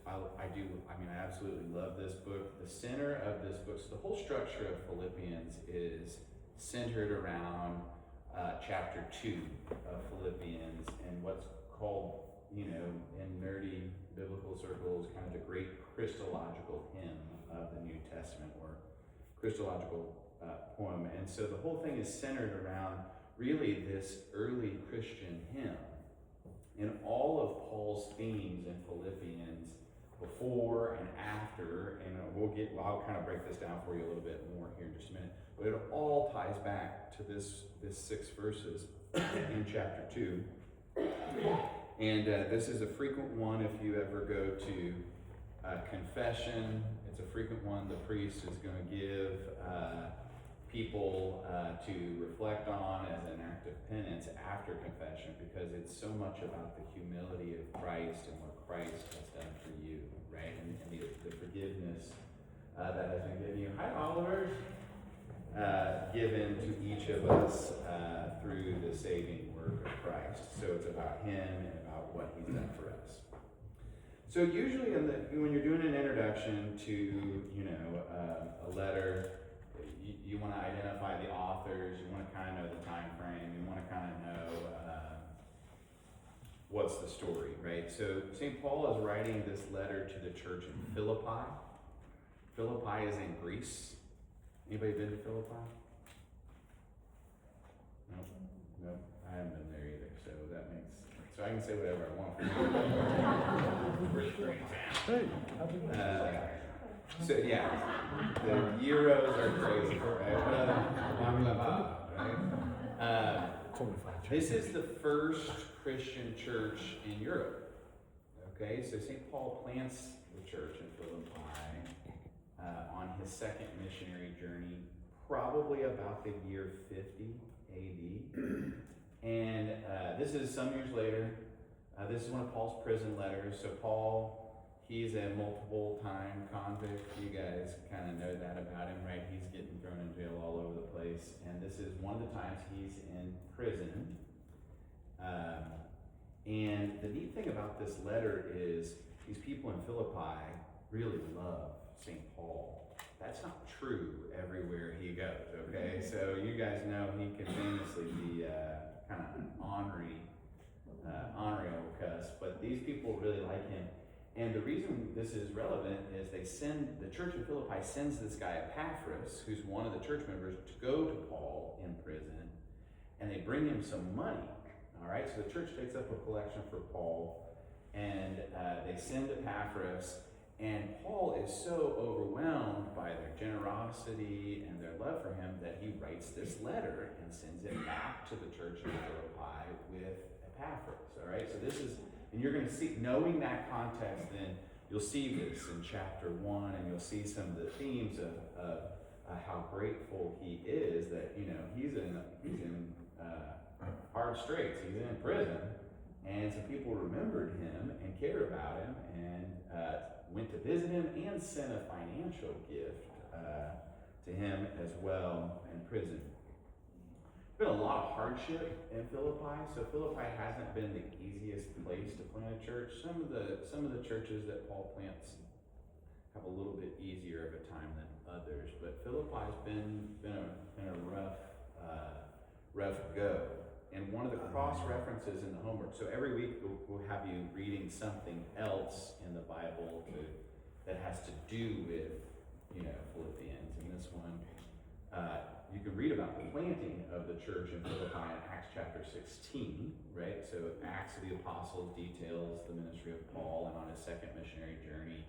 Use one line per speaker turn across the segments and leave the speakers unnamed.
I absolutely love this book. The center of this book, so the whole structure of Philippians is centered around chapter 2 of Philippians and what's called, in nerdy biblical circles, kind of the great Christological hymn of the New Testament, or Christological poem. And so the whole thing is centered around really this early Christian hymn. And all of Paul's themes in Philippians, before and after, and I'll kind of break this down for you a little bit more here in just a minute, but it all ties back to this 6 verses in chapter 2. And this is a frequent one if you ever go to confession. It's a frequent one the priest is going to give people to reflect on as an act of penance after confession, because it's so much about the humility of Christ and what Christ has done for you, right? And the forgiveness that has been given you. Hi, Oliver. Given to each of us through the saving work of Christ. So it's about him and about what he's done for us. So usually when you're doing an introduction to a letter, you want to identify the authors, you want to kind of know the time frame, you want to kind of know what's the story, right? So St. Paul is writing this letter to the church in Philippi. Philippi is in Greece. Anybody been to Philippi? No, I haven't been there either, so I can say whatever I want. So yeah, the euros are crazy, right? This is the first Christian church in Europe. Okay, so St. Paul plants the church in Philippi on his second missionary journey, probably about the year 50 AD. And this is some years later. This is one of Paul's prison letters. So Paul, he's a multiple-time convict. You guys kind of know that about him, right? He's getting thrown in jail all over the place. And this is one of the times he's in prison. And the neat thing about this letter is these people in Philippi really love St. Paul. That's not true everywhere he goes, okay? So you guys know he can famously be kind of an ornery old cuss, but these people really like him. And the reason this is relevant is the church in Philippi sends this guy Epaphras, who's one of the church members, to go to Paul in prison, and they bring him some money. All right, so the church takes up a collection for Paul, and they send Epaphras, and Paul is so overwhelmed by their generosity and their love for him that he writes this letter and sends it back to the church in Philippi with Epaphras. All right, so this is, and you're going to see, knowing that context, then you'll see this in chapter 1, and you'll see some of the themes of how grateful he is that he's in hard straits. He's in prison, and some people remembered him and cared about him and went to visit him and sent a financial gift to him as well in prison. There's been a lot of hardship in Philippi, so Philippi hasn't been the easiest place to plant a church. Some of the churches that Paul plants have a little bit easier of a time than others, but Philippi's been a rough go. And one of the cross references in the homework, so every week we'll have you reading something else in the Bible that has to do with Philippians. And this one, you can read about the planting of the church in Philippi in Acts chapter 16, right? So Acts of the Apostles details the ministry of Paul and on his second missionary journey,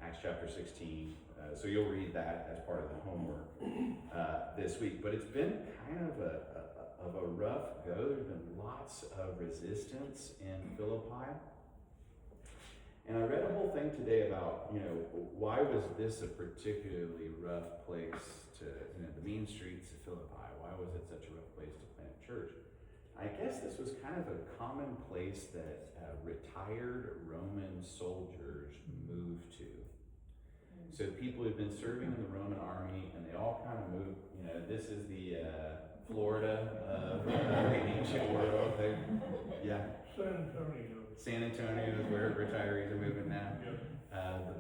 Acts chapter 16. So you'll read that as part of the homework this week. But it's been kind of a rough go. There's been lots of resistance in Philippi. And I read a whole thing today about, why was this a particularly rough place to, the mean streets of Philippi, why was it such a rough place to plant a church? I guess this was kind of a common place that retired Roman soldiers moved to. So people who'd been serving in the Roman army, and they all kind of moved, this is the Florida of the ancient world. Yeah.
San Antonio.
San Antonio is where retirees are moving now.
Yep.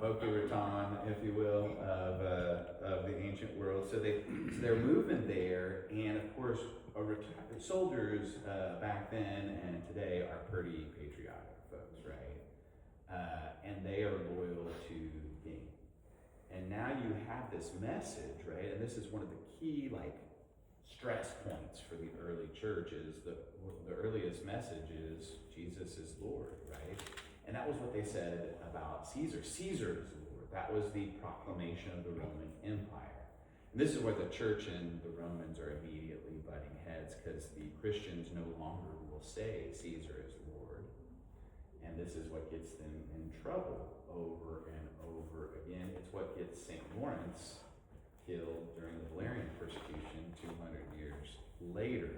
Boca Raton, if you will, of the ancient world. So they're moving there, and of course, soldiers back then and today are pretty patriotic folks, right? And they are loyal to the king. And now you have this message, right? And this is one of the key stress points for the early church is the earliest message is Jesus is Lord, right? And that was what they said about Caesar. Caesar is Lord. That was the proclamation of the Roman Empire. And this is where the church and the Romans are immediately butting heads because the Christians no longer will say Caesar is Lord. And this is what gets them in trouble over and over again. It's what gets St. Lawrence killed during the Valerian persecution 200 years later.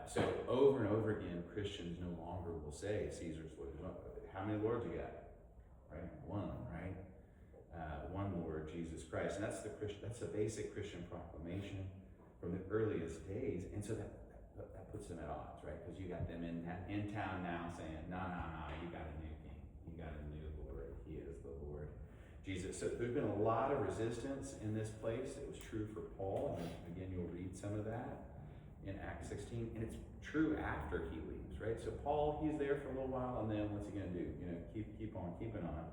So over and over again, Christians no longer will say Caesar's Lord. How many lords you got? Right? One, right? One Lord, Jesus Christ. And that's the basic Christian proclamation from the earliest days. And so that puts them at odds, right? Because you got them in town now saying, no, you got a new king. You got a new Lord. He is the Lord. Jesus. So there's been a lot of resistance in this place. It was true for Paul. And again, you'll read some of that in Acts 16. And it's true after he leaves, right? So Paul, he's there for a little while, and then what's he going to do? Keep on keeping on.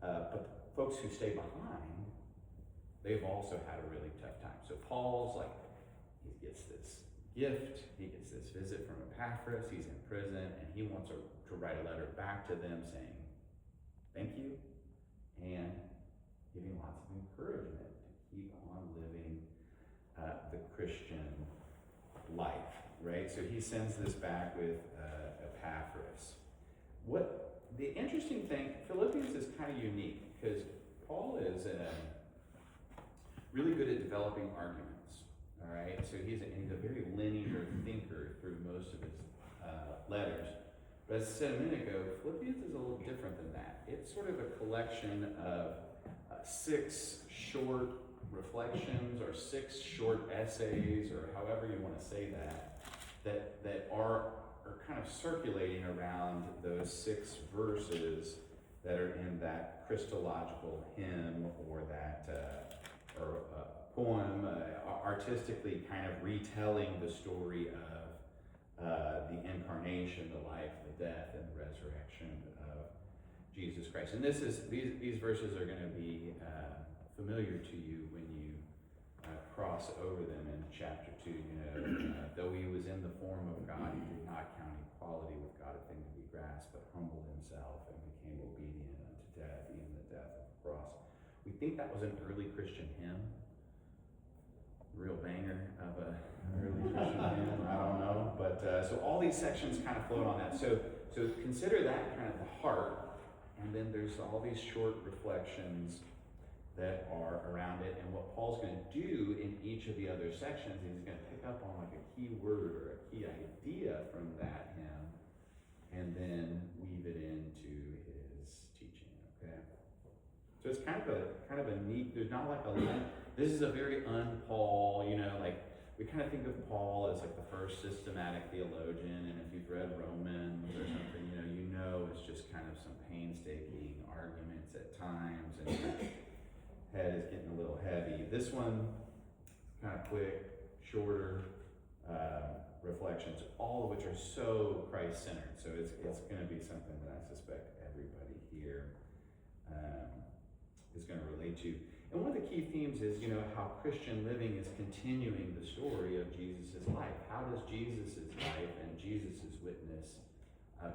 But folks who stay behind, they've also had a really tough time. So Paul's he gets this gift, he gets this visit from Epaphras, he's in prison, and he wants to write a letter back to them saying, thank you, and giving lots of encouragement to keep on living the Christian life, right? So he sends this back with Epaphras. What the interesting thing, Philippians is kind of unique because Paul is really good at developing arguments, all right? So he's a very linear thinker through most of his letters. But as I said a minute ago, Philippians is a little different than that. It's sort of a collection of 6 short reflections or 6 short essays, or however you want to say that are kind of circulating around those 6 verses that are in that Christological hymn or that poem, artistically kind of retelling the story of the incarnation, the life, the death, and the resurrection of Jesus Christ. And these verses are going to be familiar to you when you cross over them in chapter 2. Though he was in the form of God, he did not count equality with God a thing to be grasped, but humbled himself and became obedient unto death, even the death of the cross. We think that was an early Christian hymn. Real banger of a early Christian hymn. I don't know, but so all these sections kind of float on that. So consider that kind of the heart, and then there's all these short reflections that are around it. And what Paul's going to do in each of the other sections is he's going to pick up on a key word or a key idea from that hymn, and then weave it into his teaching. Okay. So it's kind of a neat. There's not this is a very un-Paul, we kind of think of Paul as the first systematic theologian, and if you've read Romans or something, it's just kind of some painstaking arguments at times, and your head is getting a little heavy. This one, kind of quick, shorter reflections, all of which are so Christ-centered. So it's going to be something that I suspect everybody here is going to relate to. And one of the key themes is, how Christian living is continuing the story of Jesus' life. How does Jesus' life and Jesus' witness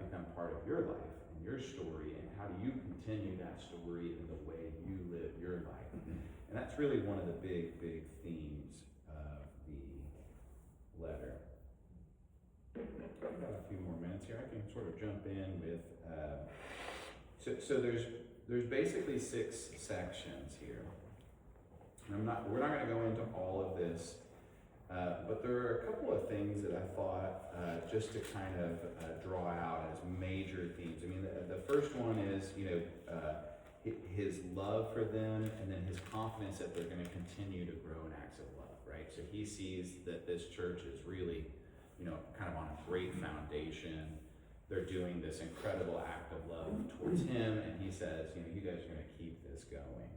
become part of your life and your story, and how do you continue that story in the way you live your life? And that's really one of the big themes of the letter. I've got a few more minutes here. I can sort of jump in with, so there's basically 6 sections here. We're not going to go into all of this, but there are a couple of things that I thought just to kind of draw out as major themes. I mean, the first one is, his love for them, and then his confidence that they're going to continue to grow in acts of love, right? So he sees that this church is really, kind of on a great foundation. they're doing this incredible act of love towards him, and he says, you guys are going to keep this going.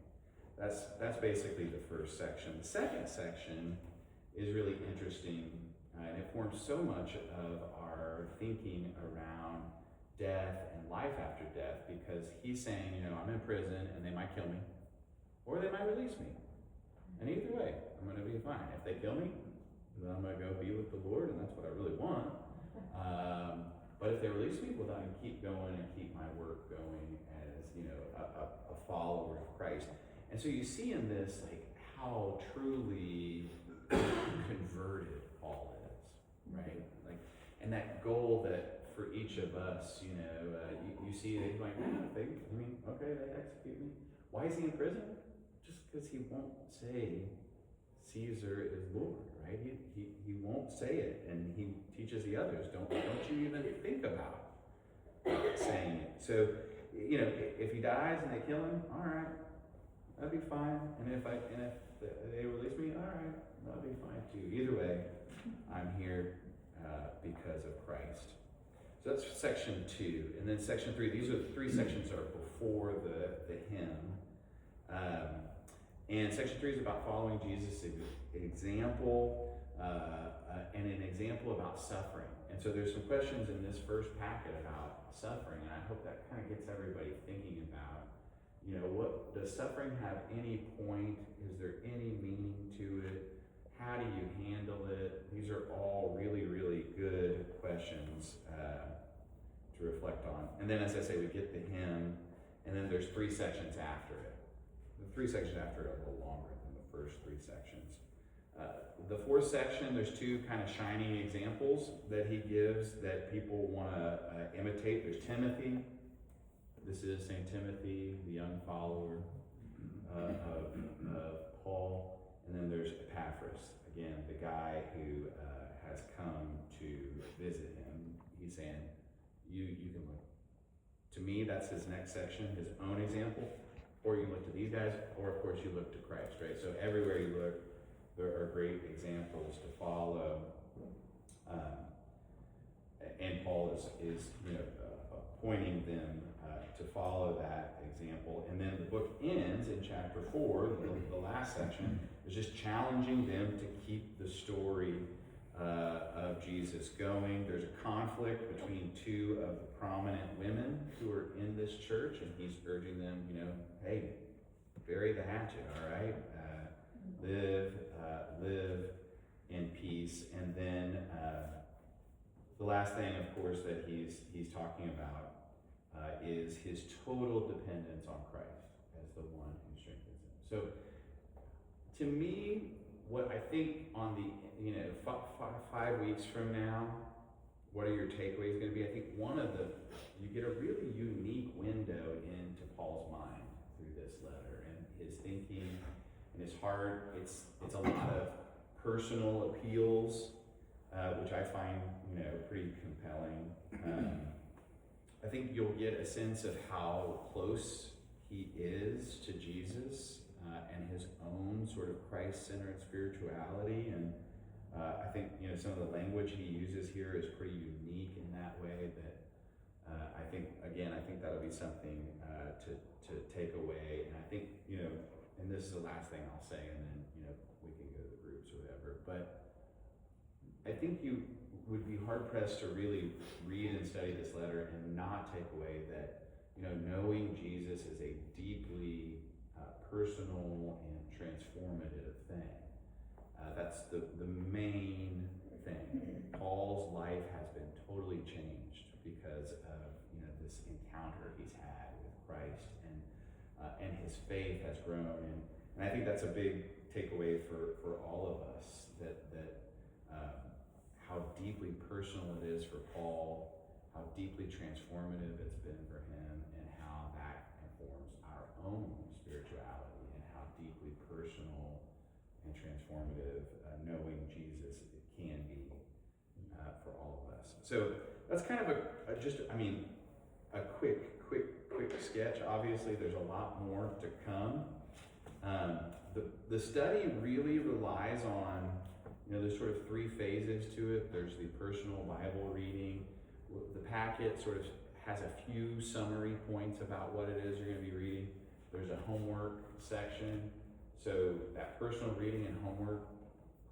That's basically the first section. The second section is really interesting, and it forms so much of our thinking around death and life after death, because he's saying, I'm in prison and they might kill me, or they might release me. And either way, I'm going to be fine. If they kill me, then I'm going to go be with the Lord, and that's what I really want. But if they release me, well, then I can keep going and keep my work going as, a follower of Christ. And so you see in this, how truly converted Paul is, right? And that goal that for each of us, you see that he's like, okay, they execute me. Why is he in prison? Just because he won't say Caesar is Lord, right? He won't say it, and he teaches the others, don't you even think about saying it. So, if he dies and they kill him, all right, that'd be fine. And if they release me, all right, that'll be fine too. Either way, I'm here because of Christ. So that's section 2. And then section 3, these are the 3 sections that are before the hymn. And section 3 is about following Jesus' example, and an example about suffering. And so there's some questions in this first packet about suffering, and I hope that kind of gets everybody thinking about, what does suffering have any point? Is there any meaning to it? How do you handle it? These are all really, really good questions to reflect on. And then, as I say, we get the hymn, and then there's 3 sections after it. The 3 sections after it are a little longer than the first 3 sections. The 4th section, there's 2 kind of shining examples that he gives that people want to imitate. There's Timothy. This is St. Timothy, the young follower of Paul. And then there's Epaphras, again, the guy who has come to visit him. He's saying, you can look. To me, that's his next section, his own example. Or you look to these guys, or of course you look to Christ, right? So everywhere you look, there are great examples to follow. And Paul is pointing them to follow that example. And then the book ends in chapter 4, the last section, is just challenging them to keep the story of Jesus going. There's a conflict between 2 of the prominent women who are in this church, and he's urging them, hey, bury the hatchet, all right? Live in peace. And then the last thing, of course, that he's talking about is his total dependence on Christ as the one who strengthens him. So, to me, what I think on the 5 weeks from now, what are your takeaways going to be? I think you get a really unique window into Paul's mind through this letter and his thinking and his heart. It's a lot of personal appeals, which I find pretty compelling. I think you'll get a sense of how close he is to Jesus and his own sort of Christ-centered spirituality. And I think some of the language he uses here is pretty unique in that way. That I think that'll be something to take away. And I think and this is the last thing I'll say, and then we can go to the groups or whatever. But I think you would be hard pressed to really read and study this letter and not take away that knowing Jesus is a deeply personal and transformative thing. That's the main thing. Paul's life has been totally changed because of this encounter he's had with Christ, and his faith has grown, and I think that's a big takeaway for all of us, that how deeply personal it is for Paul, how deeply transformative it's been for him, and how that informs our own spirituality, and how deeply personal and transformative knowing Jesus can be for all of us. So that's kind of a quick sketch. Obviously, there's a lot more to come. The study really relies on, there's sort of 3 phases to it. There's the personal Bible reading, the packet sort of has a few summary points about what it is you're going to be reading. There's a homework section. So that personal reading and homework,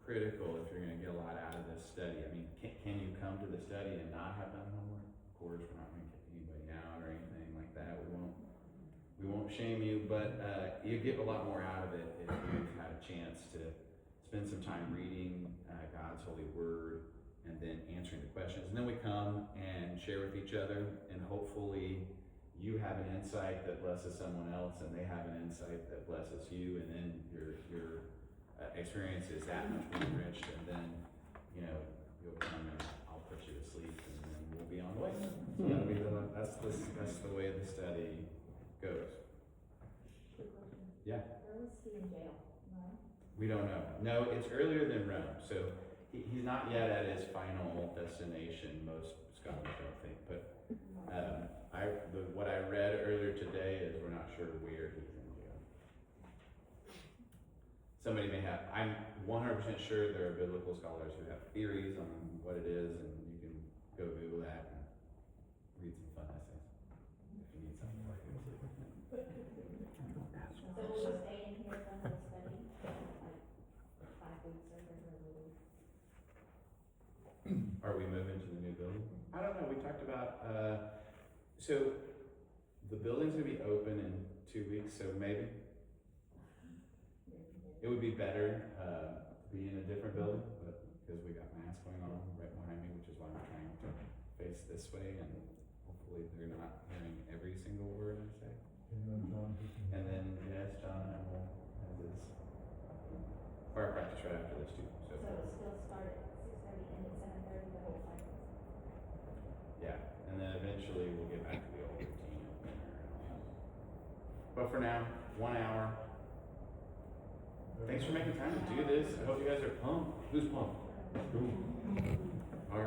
critical if you're going to get a lot out of this study. I mean, can you come to the study and not have done homework? Of course, we're not going to kick anybody out or anything like that. We won't shame you, but you get a lot more out of it if you've had a chance to spend some time reading God's holy word and then answering the questions. And then we come and share with each other, and hopefully you have an insight that blesses someone else, and they have an insight that blesses you, and then your experience is that much more enriched, and then you'll come and I'll put you to sleep, and then we'll be on the way. So that'll be that's the way the study goes.
Quick question.
Yeah.
Where was he in jail? No?
We don't know. No, it's earlier than Rome, so he's not yet at his final destination. Most scholars don't think, but what I read earlier today is we're not sure where he's in jail. Somebody may have. I'm 100% sure there are biblical scholars who have theories on what it is, and you can go Google that and read some fun essays if you need something like this.
So will we stay in here for the whole study? Like 5 weeks or whatever?
Are we moving to the new building? I don't know. We talked about so the building's gonna be open in 2 weeks, so maybe it would be better to be in a different building, but because we got mass going on right behind me, which is why I'm trying to face this way, and hopefully they're not hearing every single word I say. And then yes, John will have his choir practice right after this too.
So it'll still start at 6:30 and at 7:30 the whole time?
Yeah, and then eventually we'll get back to the old routine of dinner and all that. But for now, 1 hour. Thanks for making time to do this. I hope you guys are pumped. Who's pumped? All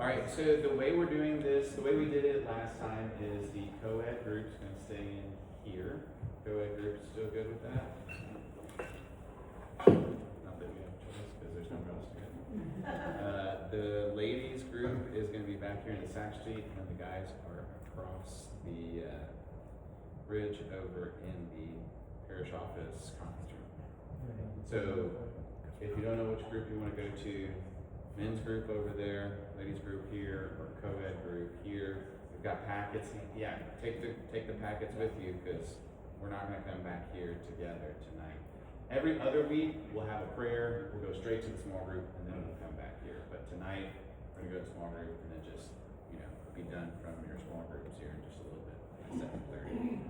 right, so the way we're doing this, the way we did it last time is the co-ed group's gonna stay in here. Co-ed group is still good with that? Not that we have choice, because there's nowhere else to go. The ladies group is gonna be back here in the sack seat, and the guys are across the bridge over in the parish office conference room. So if you don't know which group you want to go to, men's group over there, ladies group here, or co-ed group here. We've got packets. Yeah, take the packets with you, because we're not going to come back here together tonight. Every other week we'll have a prayer. We'll go straight to the small group, and then we'll come back here. But tonight we're going to go to small group, and then just be done from your small groups here in just a little bit at 7:30.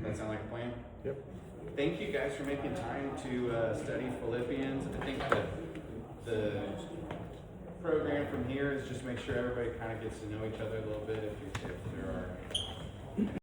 That sound like a plan?
Yep.
Thank you guys for making time to study Philippians. I think that the program from here is just make sure everybody kind of gets to know each other a little bit. If there are